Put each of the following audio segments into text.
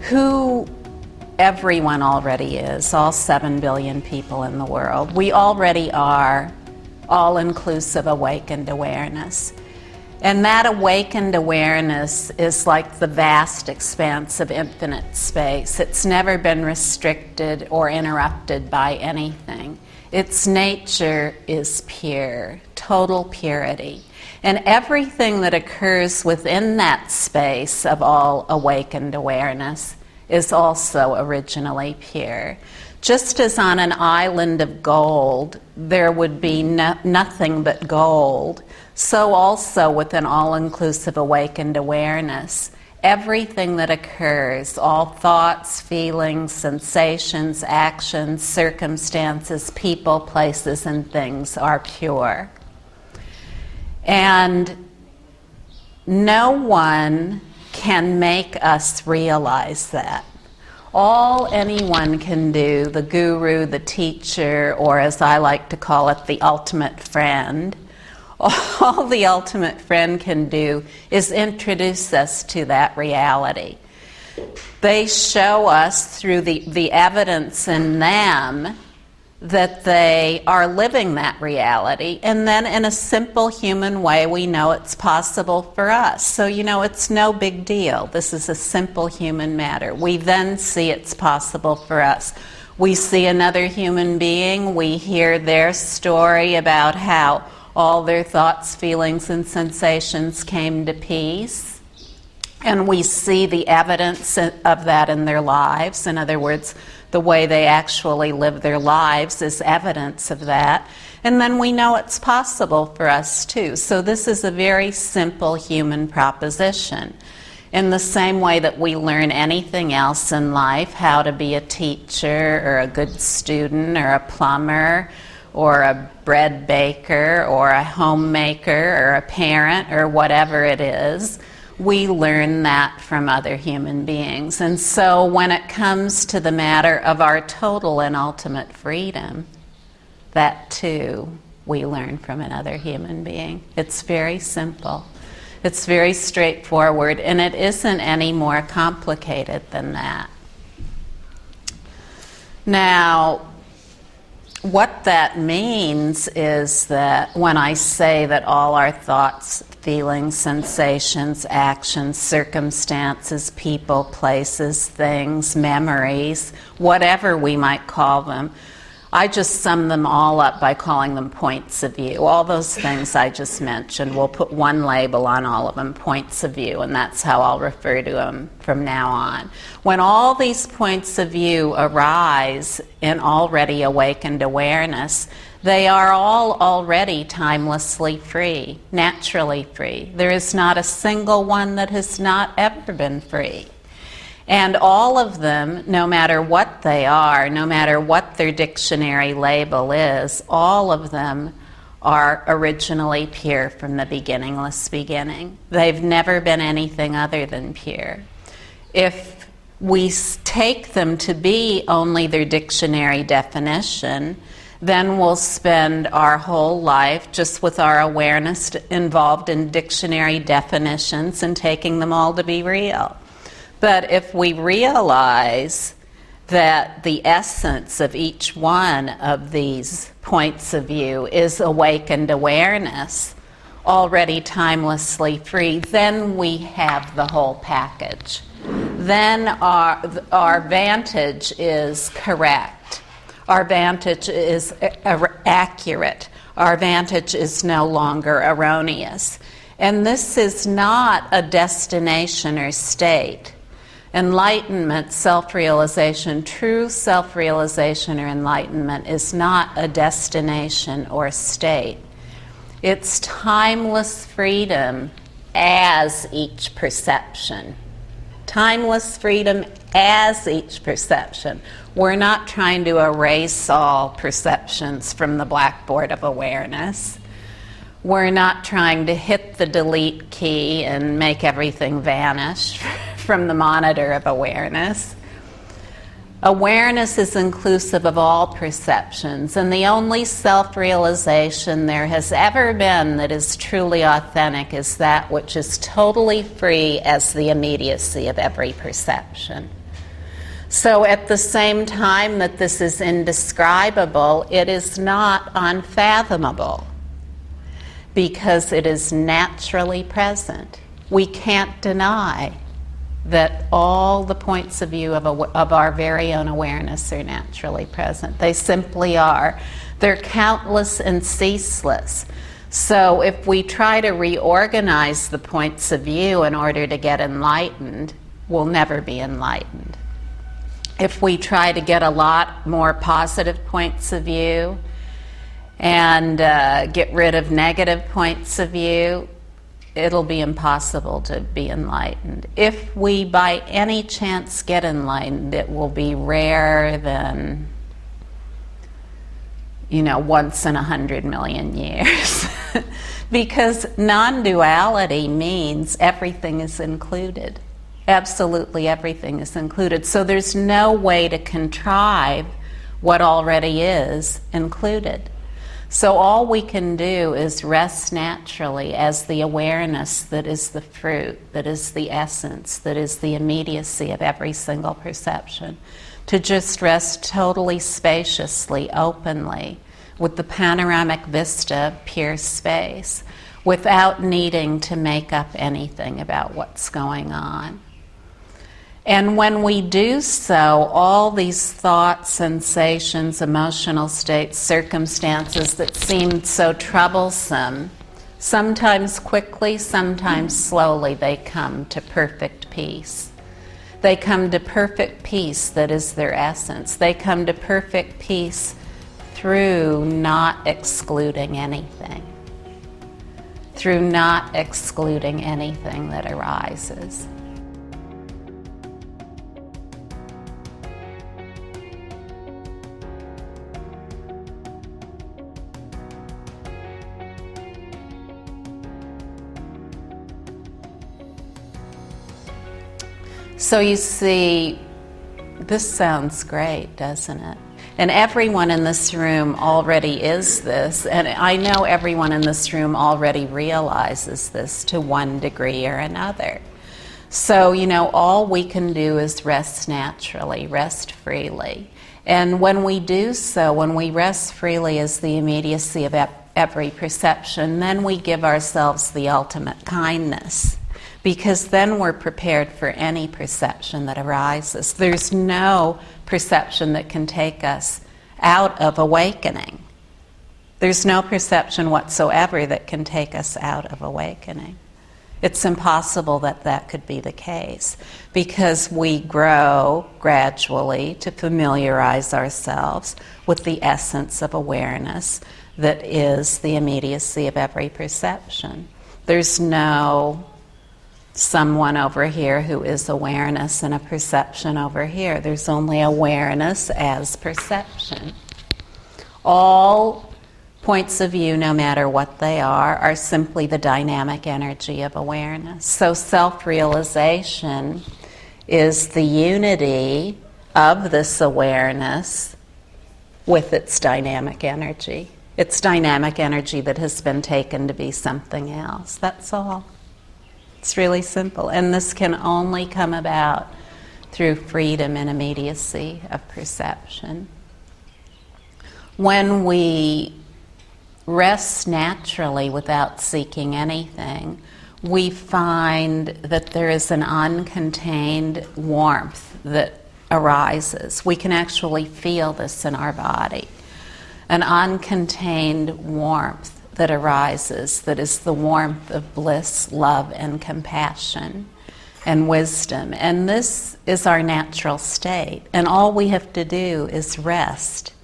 who everyone already is, all 7 billion people in the world. We already are all-inclusive awakened awareness. And that awakened awareness is like the vast expanse of infinite space. It's never been restricted or interrupted by anything. Its nature is pure, total purity. And everything that occurs within that space of all awakened awareness is also originally pure. Just as on an island of gold there would be nothing but gold, so also with an all-inclusive awakened awareness, everything that occurs, all thoughts, feelings, sensations, actions, circumstances, people, places, and things are pure. And no one can make us realize that. All anyone can do, the guru, the teacher, or as I like to call it, the ultimate friend, all the ultimate friend can do is introduce us to that reality. They show us through the evidence in them that they are living that reality, and then in a simple human way we know it's possible for us. So it's no big deal. This is a simple human matter. We then see it's possible for us. We see another human being, we hear their story about how all their thoughts, feelings, and sensations came to peace, and we see the evidence of that in their lives. In other words, the way they actually live their lives is evidence of that. And then we know it's possible for us too. So this is a very simple human proposition. In the same way that we learn anything else in life, how to be a teacher or a good student or a plumber or a bread baker or a homemaker or a parent or whatever it is, we learn that from other human beings. And so when it comes to the matter of our total and ultimate freedom, that too we learn from another human being. It's very simple. It's very straightforward, and it isn't any more complicated than that. Now, what that means is that when I say that all our thoughts, feelings, sensations, actions, circumstances, people, places, things, memories, whatever we might call them, I just sum them all up by calling them points of view. All those things I just mentioned, we'll put one label on all of them, points of view, and that's how I'll refer to them from now on. When all these points of view arise in already awakened awareness, they are all already timelessly free, naturally free. There is not a single one that has not ever been free. And all of them, no matter what they are, no matter what their dictionary label is, all of them are originally pure from the beginningless beginning. They've never been anything other than pure. If we take them to be only their dictionary definition, then we'll spend our whole life just with our awareness involved in dictionary definitions and taking them all to be real. But if we realize that the essence of each one of these points of view is awakened awareness, already timelessly free, then we have the whole package. Then our vantage is correct. Our vantage is accurate. Our vantage is no longer erroneous. And this is not a destination or state. Enlightenment, self-realization, true self-realization or enlightenment is not a destination or state. It's timeless freedom as each perception. Timeless freedom as each perception. We're not trying to erase all perceptions from the blackboard of awareness. We're not trying to hit the delete key and make everything vanish from the monitor of awareness. Awareness is inclusive of all perceptions, and the only self-realization there has ever been that is truly authentic is that which is totally free as the immediacy of every perception. So at the same time that this is indescribable, it is not unfathomable because it is naturally present. We can't deny that all the points of view of our very own awareness are naturally present. They simply are. They're countless and ceaseless. So if we try to reorganize the points of view in order to get enlightened, we'll never be enlightened. If we try to get a lot more positive points of view and get rid of negative points of view, it'll be impossible to be enlightened. If we by any chance get enlightened, it will be rarer than, once in 100 million years. Because non-duality means everything is included. Absolutely everything is included. So there's no way to contrive what already is included. So all we can do is rest naturally as the awareness that is the fruit, that is the essence, that is the immediacy of every single perception. To just rest totally spaciously, openly, with the panoramic vista of pure space, without needing to make up anything about what's going on. And when we do so, all these thoughts, sensations, emotional states, circumstances that seemed so troublesome, sometimes quickly, sometimes slowly, they come to perfect peace. They come to perfect peace that is their essence. They come to perfect peace through not excluding anything. Through not excluding anything that arises. So you see, this sounds great, doesn't it? And everyone in this room already is this, and I know everyone in this room already realizes this to one degree or another. So, all we can do is rest naturally, rest freely. And when we do so, when we rest freely as the immediacy of every perception, then we give ourselves the ultimate kindness. Because then we're prepared for any perception that arises. There's no perception that can take us out of awakening. There's no perception whatsoever that can take us out of awakening. It's impossible that that could be the case because we grow gradually to familiarize ourselves with the essence of awareness that is the immediacy of every perception. There's no someone over here who is awareness and a perception over here. There's only awareness as perception. All points of view, no matter what they are simply the dynamic energy of awareness. So self-realization is the unity of this awareness with its dynamic energy. It's dynamic energy that has been taken to be something else. That's all. It's really simple. And this can only come about through freedom and immediacy of perception. When we rest naturally without seeking anything, we find that there is an uncontained warmth that arises. We can actually feel this in our body. An uncontained warmth that arises, that is the warmth of bliss, love, and compassion, and wisdom. And this is our natural state. And all we have to do is rest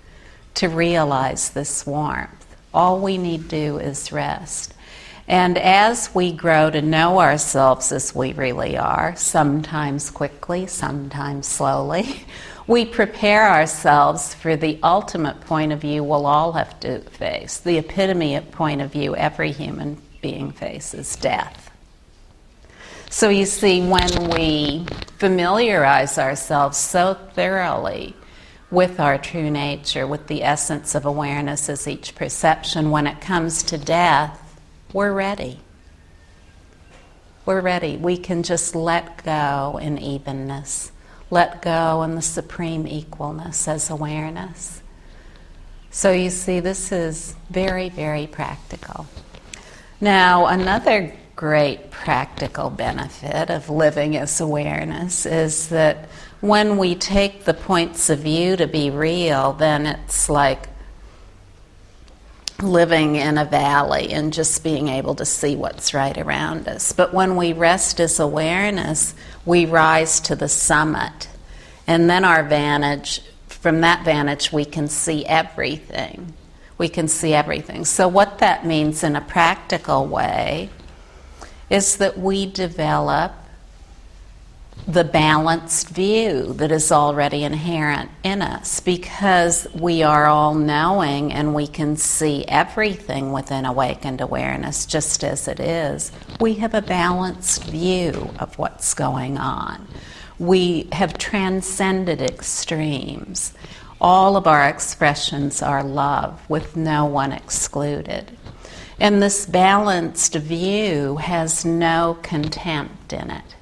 to realize this warmth. All we need to do is rest. And as we grow to know ourselves as we really are, sometimes quickly, sometimes slowly, we prepare ourselves for the ultimate point of view we'll all have to face, the epitome of point of view every human being faces, death. So you see, when we familiarize ourselves so thoroughly with our true nature, with the essence of awareness as each perception, when it comes to death, we're ready. We're ready. We can just let go in evenness. let go, and the supreme equalness as awareness. So you see, this is very, very practical. Now, another great practical benefit of living as awareness is that when we take the points of view to be real, then it's like living in a valley and just being able to see what's right around us. But when we rest as awareness, we rise to the summit. And then from that vantage, we can see everything. We can see everything. So what that means in a practical way is that we develop the balanced view that is already inherent in us, because we are all knowing and we can see everything within awakened awareness just as it is. We have a balanced view of what's going on. We have transcended extremes. All of our expressions are love, with no one excluded. And this balanced view has no contempt in it.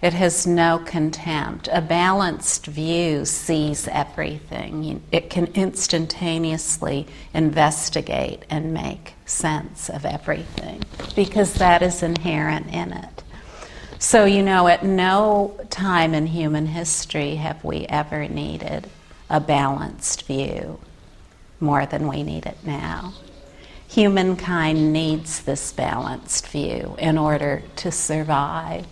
It has no contempt. A balanced view sees everything. It can instantaneously investigate and make sense of everything, because that is inherent in it. So, at no time in human history have we ever needed a balanced view more than we need it now. Humankind needs this balanced view in order to survive.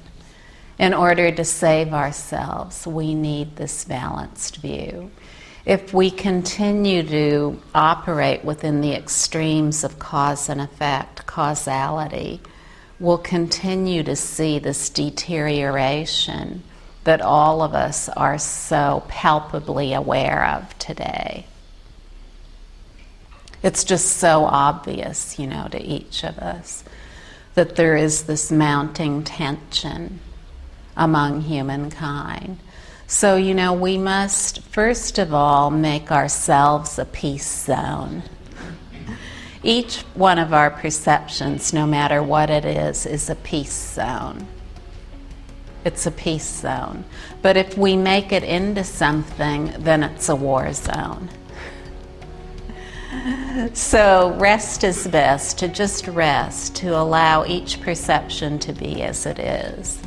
In order to save ourselves, we need this balanced view. If we continue to operate within the extremes of cause and effect, causality, we'll continue to see this deterioration that all of us are so palpably aware of today. It's just so obvious, to each of us, that there is this mounting tension among humankind. So, we must, first of all, make ourselves a peace zone. Each one of our perceptions, no matter what it is a peace zone. It's a peace zone. But if we make it into something, then it's a war zone. So rest is best, to just rest, to allow each perception to be as it is.